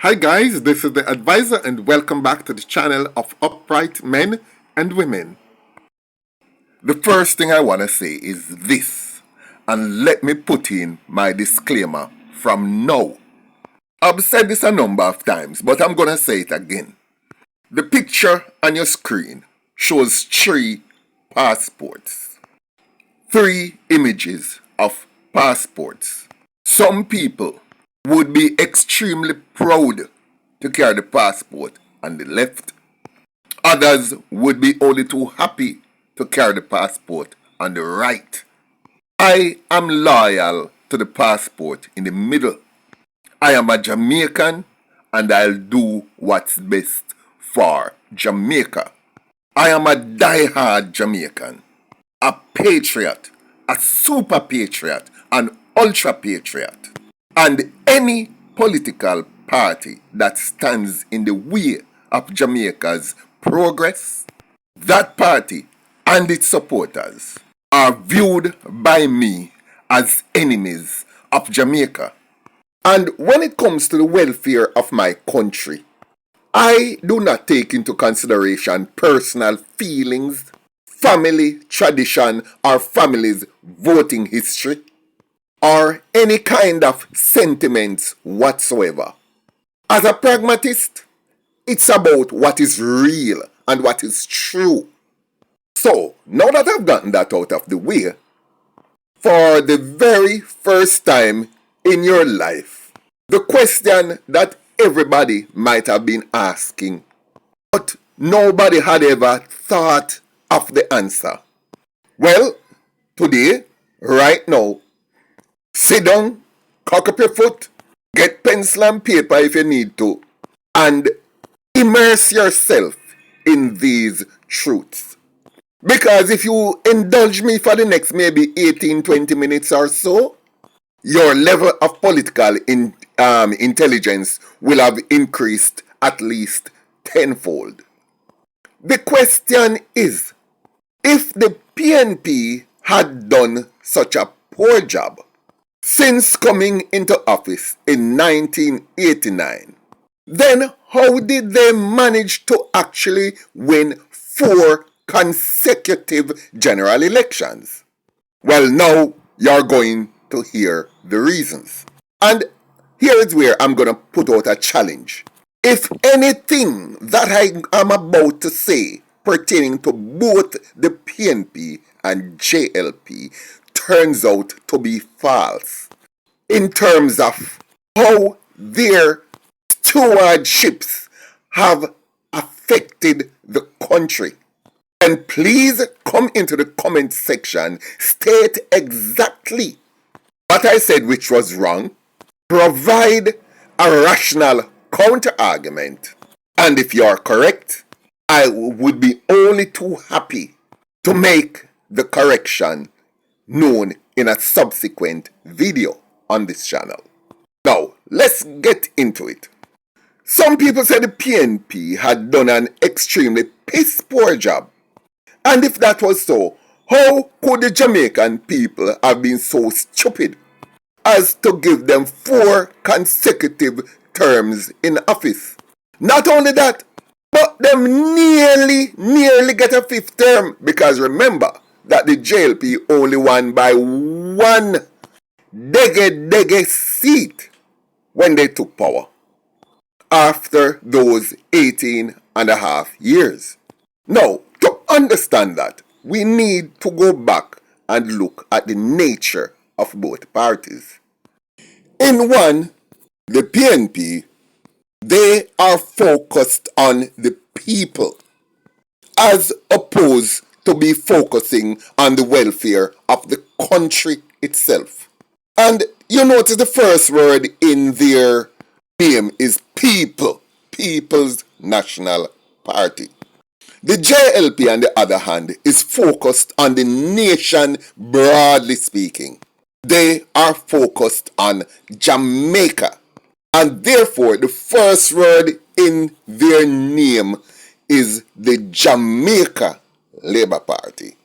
Hi guys, this is the advisor and welcome back to the channel of upright men and women. The first thing I want to say is this, and let me put in my disclaimer from now. I've said this a number of times, but I'm going to say it again. The picture on your screen shows 3 passports. 3 images of passports. Some people would be extremely proud to carry the passport on the left. Others would be only too happy to carry the passport on the right. I am loyal to the passport in the middle. I am a Jamaican and I'll do what's best for Jamaica. I am a die-hard Jamaican, a patriot, a super patriot, an ultra patriot. And any political party that stands in the way of Jamaica's progress, that party and its supporters are viewed by me as enemies of Jamaica. And when it comes to the welfare of my country, I do not take into consideration personal feelings, family tradition, or family's voting history, or any kind of sentiments whatsoever. As a pragmatist, it's about what is real and what is true. So, now that I've gotten that out of the way, for the very first time in your life, the question that everybody might have been asking, but nobody had ever thought of the answer. Well, today, right now, sit down, cock up your foot, get pencil and paper if you need to, and immerse yourself in these truths. Because if you indulge me for the next maybe 18-20 minutes or so, your level of political intelligence will have increased at least tenfold. The question is, if the PNP had done such a poor job since coming into office in 1989, then how did they manage to actually win 4 consecutive general elections? Well, now you're going to hear the reasons. And here is where I'm going to put out a challenge. If anything that I am about to say pertaining to both the PNP and JLP turns out to be false in terms of how their stewardships have affected the country, then please come into the comment section, state exactly what I said which was wrong, provide a rational counter-argument, and if you are correct, I would be only too happy to make the correction known in a subsequent video on this channel. Now, let's get into it. Some people say the PNP had done an extremely piss-poor job. And if that was so, how could the Jamaican people have been so stupid as to give them 4 consecutive terms in office? Not only that, but them nearly get a 5th term, because remember that the JLP only won by 1 dege seat when they took power after those 18 and a half years. Now, to understand that, we need to go back and look at the nature of both parties. In one, the PNP, they are focused on the people as opposed to be focusing on the welfare of the country itself. And you notice the first word in their name is people, People's National Party. The JLP, on the other hand, is focused on the nation broadly speaking. They are focused on Jamaica. And therefore, the first word in their name is the Jamaica Labour Party.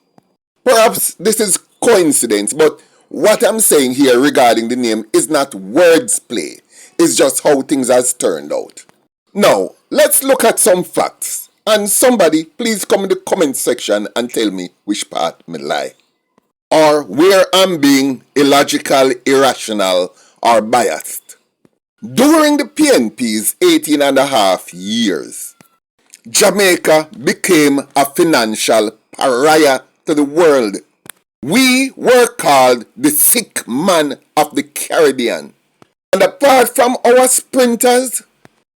Perhaps this is coincidence, but what I'm saying here regarding the name is not words play. is just how things has turned out. Now, let's look at some facts. And somebody, please come in the comment section and tell me which part me lie. Or where I'm being illogical, irrational, or biased. During the PNP's 18 and a half years, Jamaica became a financial pariah to the world. We were called the sick man of the Caribbean. And apart from our sprinters,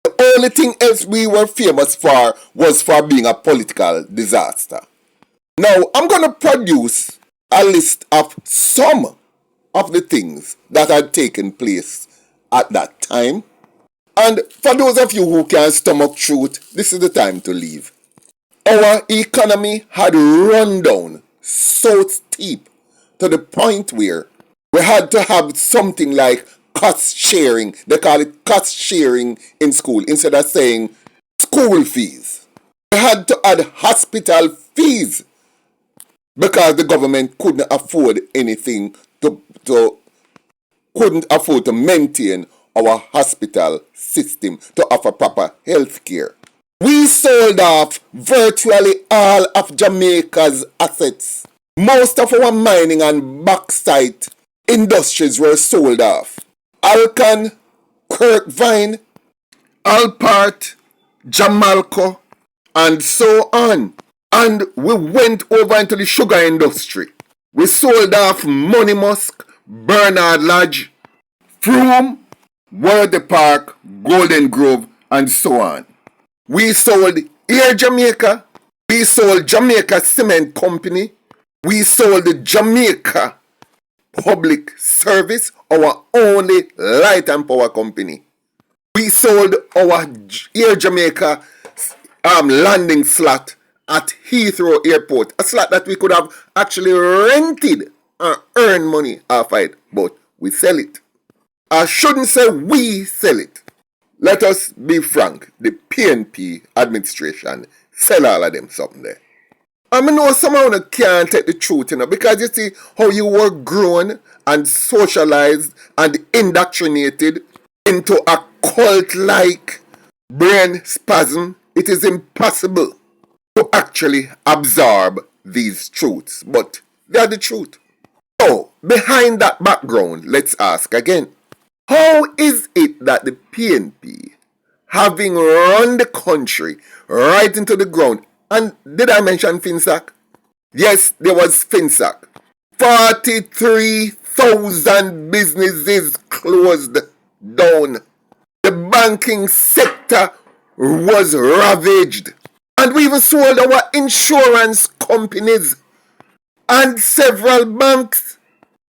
the only thing else we were famous for was for being a political disaster. Now, I'm going to produce a list of some of the things that had taken place at that time. And for those of you who can stomach truth, this is the time to leave. Our economy had run down so steep to the point where we had to have something like cost sharing. They call it cost sharing in school instead of saying school fees. We had to add hospital fees because the government couldn't afford anything couldn't afford to maintain our hospital system to offer proper health care. We sold off virtually all of Jamaica's assets. Most of our mining and bauxite industries were sold off. Alcan, Kirkvine, Alpart, Jamalco, and so on. And we went over into the sugar industry. We sold off Money Musk, Bernard Lodge, Froome, Worthy Park, Golden Grove, and so on. We sold Air Jamaica. We sold Jamaica Cement Company. We sold the Jamaica Public Service, our only light and power company. We sold our Air Jamaica landing slot at Heathrow Airport, a slot that we could have actually rented and earned money off it, but we sell it. I shouldn't say we sell it. Let us be frank, the PNP administration sell all of them something there. I know someone can't take the truth, because you see how you were grown and socialized and indoctrinated into a cult-like brain spasm. It is impossible to actually absorb these truths, but they are the truth. So, behind that background, let's ask again. How is it that the PNP, having run the country right into the ground, and did I mention FinSac? Yes, there was FinSac. 43,000 businesses closed down. The banking sector was ravaged. And we even sold our insurance companies and several banks.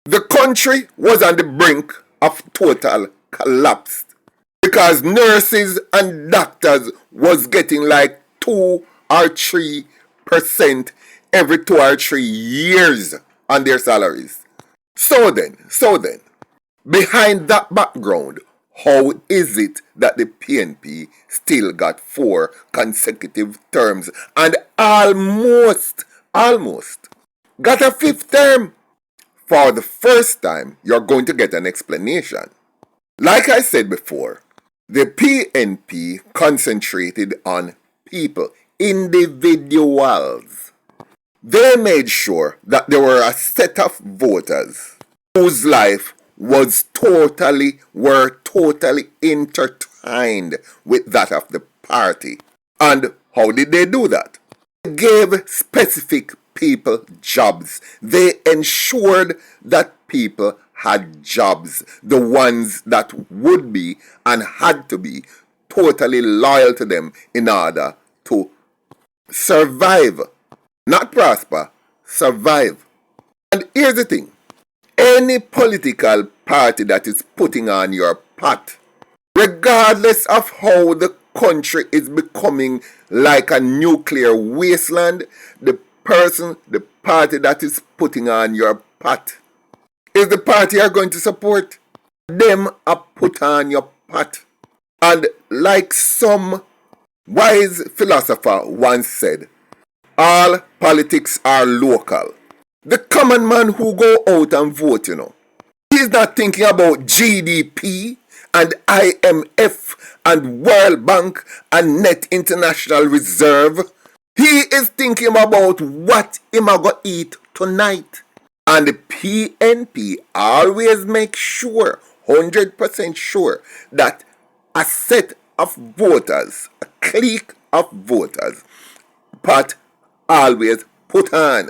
The country was on the brink of total collapse because nurses and doctors was getting like 2 or 3% every 2 or 3 years on their salaries. So then, behind that background, how is it that the PNP still got 4 consecutive terms and almost got a 5th term? For the first time, you're going to get an explanation. Like I said before, the PNP concentrated on people, individuals. They made sure that there were a set of voters whose life was totally intertwined with that of the party. And how did they do that? They gave specific people jobs. They ensured that people had jobs, the ones that would be and had to be totally loyal to them in order to survive. Not prosper, survive. And here's the thing. Any political party that is putting on your pot, regardless of how the country is becoming like a nuclear wasteland, the party that is putting on your pot is the party you're going to support. Them are put on your pot. And like some wise philosopher once said, all politics are local. The common man who go out and vote, he's not thinking about GDP and IMF and World Bank and Net International Reserve. He is thinking about what him a go eat tonight. And the PNP always make sure, 100% sure, that a set of voters, a clique of voters, Pat always put on.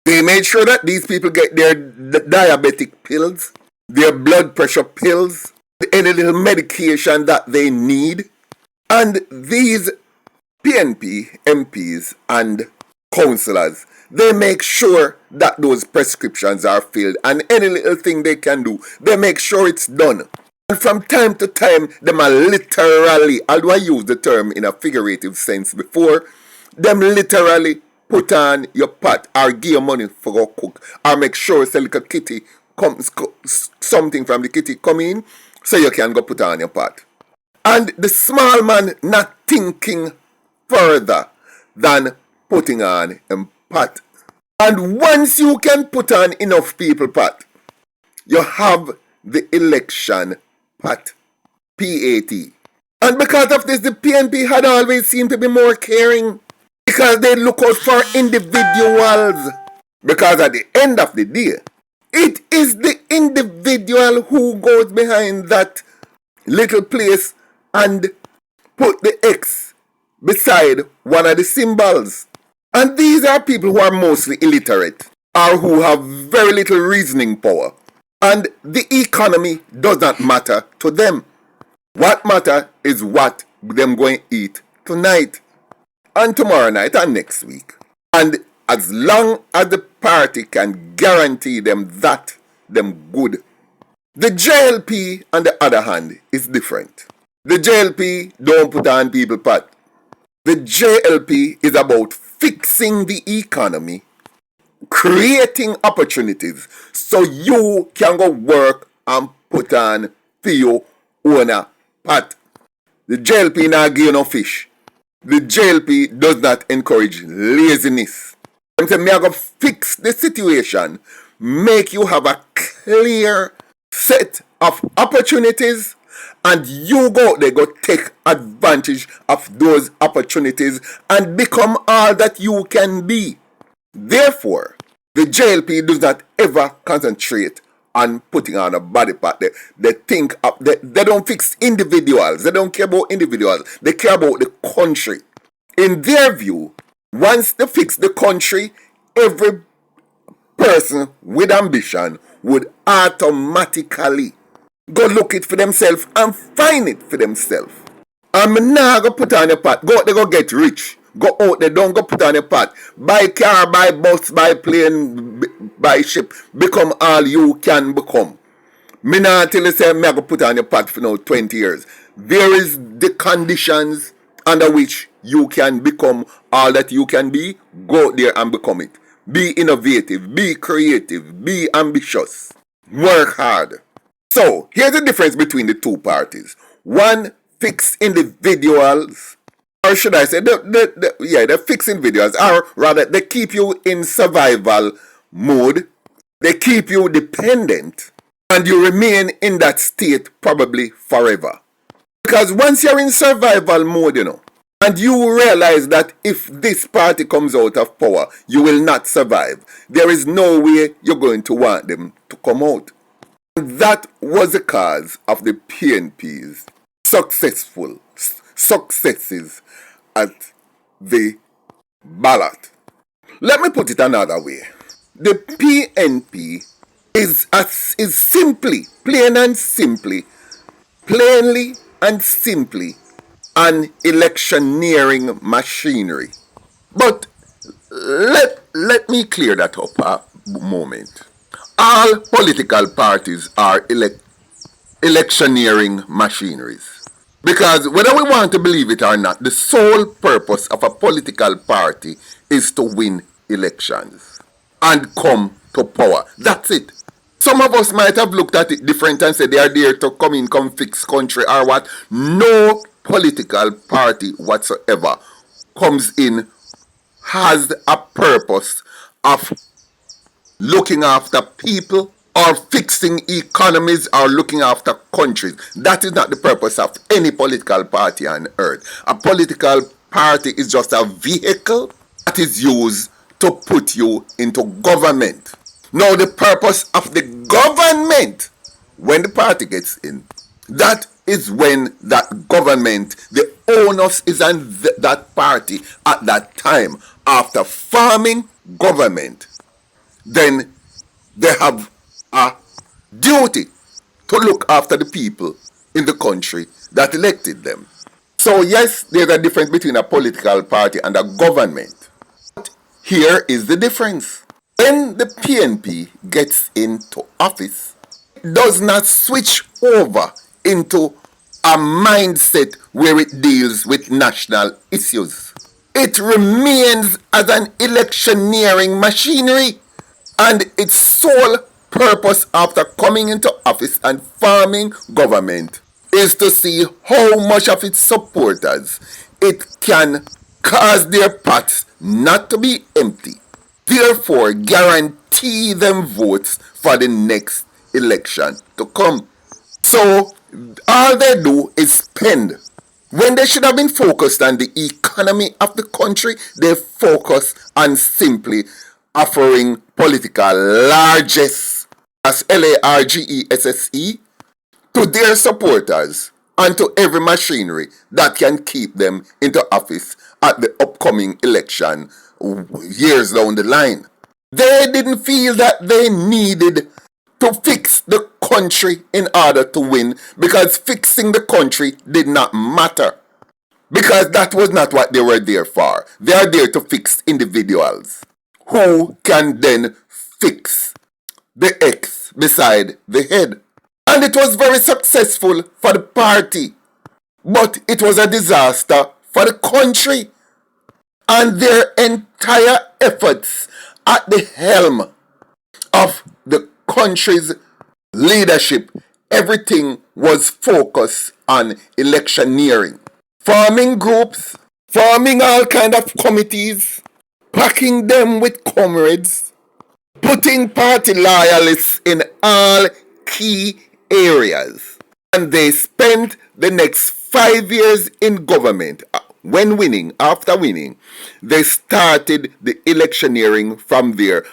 They made sure that these people get their diabetic pills, their blood pressure pills, any little medication that they need. And these PNP MPs and councillors, they make sure that those prescriptions are filled, and any little thing they can do, they make sure it's done. And from time to time, them are literally, although I used the term in a figurative sense before, them literally put on your pot or give you money for go cook, or make sure it's a little kitty comes, something from the kitty come in so you can go put on your pot. And the small man not thinking further than putting on a pot. And once you can put on enough people pot, you have the election pot, PAT. And because of this, the PNP had always seemed to be more caring, because they look out for individuals. Because at the end of the day, it is the individual who goes behind that little place and put the X beside one of the symbols. And these are people who are mostly illiterate or who have very little reasoning power. And the economy does not matter to them. What matters is what them going to eat tonight and tomorrow night and next week. And as long as the party can guarantee them that, them good. The JLP, on the other hand, is different. The JLP don't put on people pot. The JLP is about fixing the economy, creating opportunities so you can go work and put on for your own pot. The JLP not give no fish. The JLP does not encourage laziness. Them say, me I go fix the situation, make you have a clear set of opportunities, and you go there, go take advantage of those opportunities and become all that you can be. Therefore, the JLP does not ever concentrate on putting on a body part. They think up, they don't fix individuals. They don't care about individuals. They care about the country. In their view, once they fix the country, every person with ambition would automatically go look it for themselves and find it for themselves. I'm not going to put on your pot. Go out there, go get rich. Go out there, don't go put on your pot. Buy car, buy bus, buy plane, buy ship. Become all you can become. Me not tell you say I'm going to put on your pot for now 20 years. There is the conditions under which you can become all that you can be. Go out there and become it. Be innovative, be creative, be ambitious. Work hard. So, here's the difference between the two parties. One, fix individuals, or should I say, they fix individuals, or rather, they keep you in survival mode, they keep you dependent, and you remain in that state probably forever. Because once you're in survival mode, and you realize that if this party comes out of power, you will not survive, there is no way you're going to want them to come out. That was the cause of the PNP's successes at the ballot. Let me put it another way. The PNP is simply, plainly and simply, an electioneering machinery. But let me clear that up a moment. All political parties are electioneering machineries. Because whether we want to believe it or not, the sole purpose of a political party is to win elections and come to power. That's it. Some of us might have looked at it different and said they are there to come fix country or what. No political party whatsoever comes in has a purpose of looking after people or fixing economies or looking after countries. That is not the purpose of any political party on earth. A political party is just a vehicle that is used to put you into government. Now the purpose of the government, when the party gets in, that is when that government, the onus is on that party at that time. After forming government, then they have a duty to look after the people in the country that elected them. So yes, there's a difference between a political party and a government. But here is the difference. When the PNP gets into office, it does not switch over into a mindset where it deals with national issues. It remains as an electioneering machinery, and its sole purpose after coming into office and forming government is to see how much of its supporters it can cause their pots not to be empty, therefore guarantee them votes for the next election to come. So all they do is spend. When they should have been focused on the economy of the country, they focus on simply offering political largesse, as LARGESSE, to their supporters and to every machinery that can keep them into office at the upcoming election years down the line. They didn't feel that they needed to fix the country in order to win, because fixing the country did not matter, because that was not what they were there for. They are there to fix individuals who can then fix the X beside the head. And it was very successful for the party, but it was a disaster for the country. And their entire efforts at the helm of the country's leadership, everything was focused on electioneering. Forming groups, forming all kind of committees, packing them with comrades, putting party loyalists in all key areas. And they spent the next 5 years in government. When winning, after winning, they started the electioneering from there,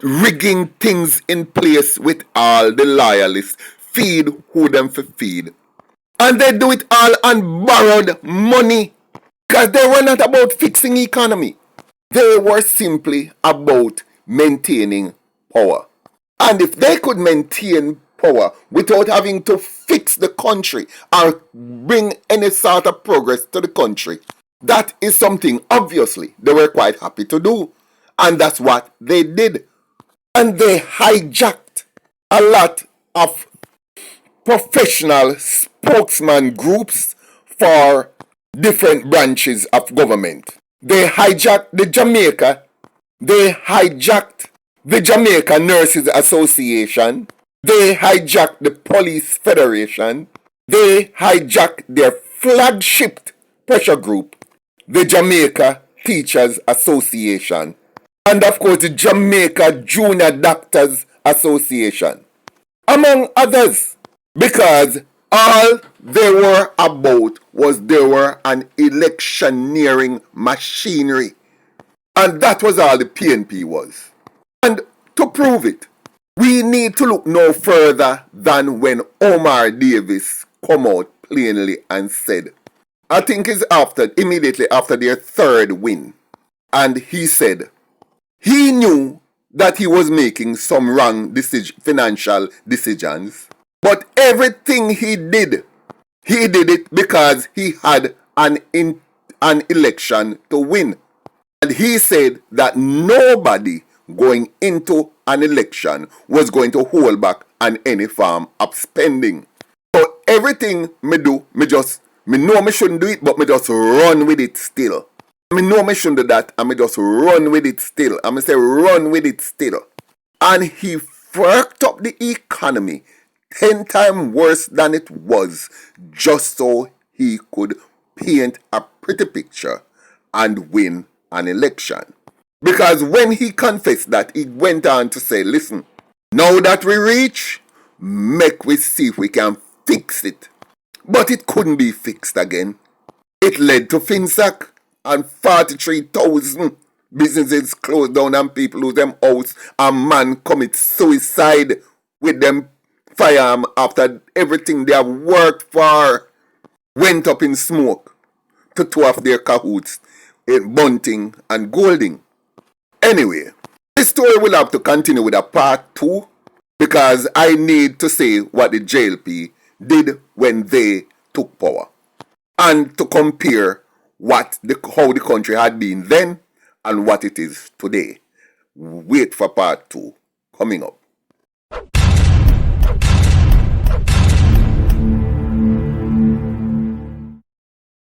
rigging things in place with all the loyalists, feed who them for feed. And they do it all on borrowed money, because they were not about fixing economy. They were simply about maintaining power. And if they could maintain power without having to fix the country or bring any sort of progress to the country, that is something obviously they were quite happy to do. And that's what they did. And they hijacked a lot of professional spokesman groups for different branches of government. They hijacked the Jamaica Nurses Association. They hijacked the Police Federation. They hijacked their flagship pressure group, the Jamaica Teachers Association. And of course the Jamaica Junior Doctors Association, among others, because all they were about was they were an electioneering machinery. And that was all the PNP was. And to prove it, we need to look no further than when Omar Davis come out plainly and said, I think it's immediately after their third win, and he said he knew that he was making some wrong financial decisions, but everything he did it because he had an election to win. And he said that nobody going into an election was going to hold back on any form of spending. So everything me do, me know me shouldn't do it, but me just run with it still. Me know me shouldn't do that, and me just run with it still. And me say run with it still. And he fucked up the economy 10 times worse than it was, just so he could paint a pretty picture and win an election. Because when he confessed that, he went on to say, listen, Now that we reach, make we see if we can fix it. But it couldn't be fixed again. It led to Finsack and 43,000 businesses closed down and people lose them house and man commit suicide with them firearm after everything they have worked for went up in smoke to two of their cahoots in Bunting and Golding. Anyway, this story will have to continue with a part 2 because I need to say what the JLP did when they took power and to compare how the country had been then and what it is today. Wait for part 2 coming up.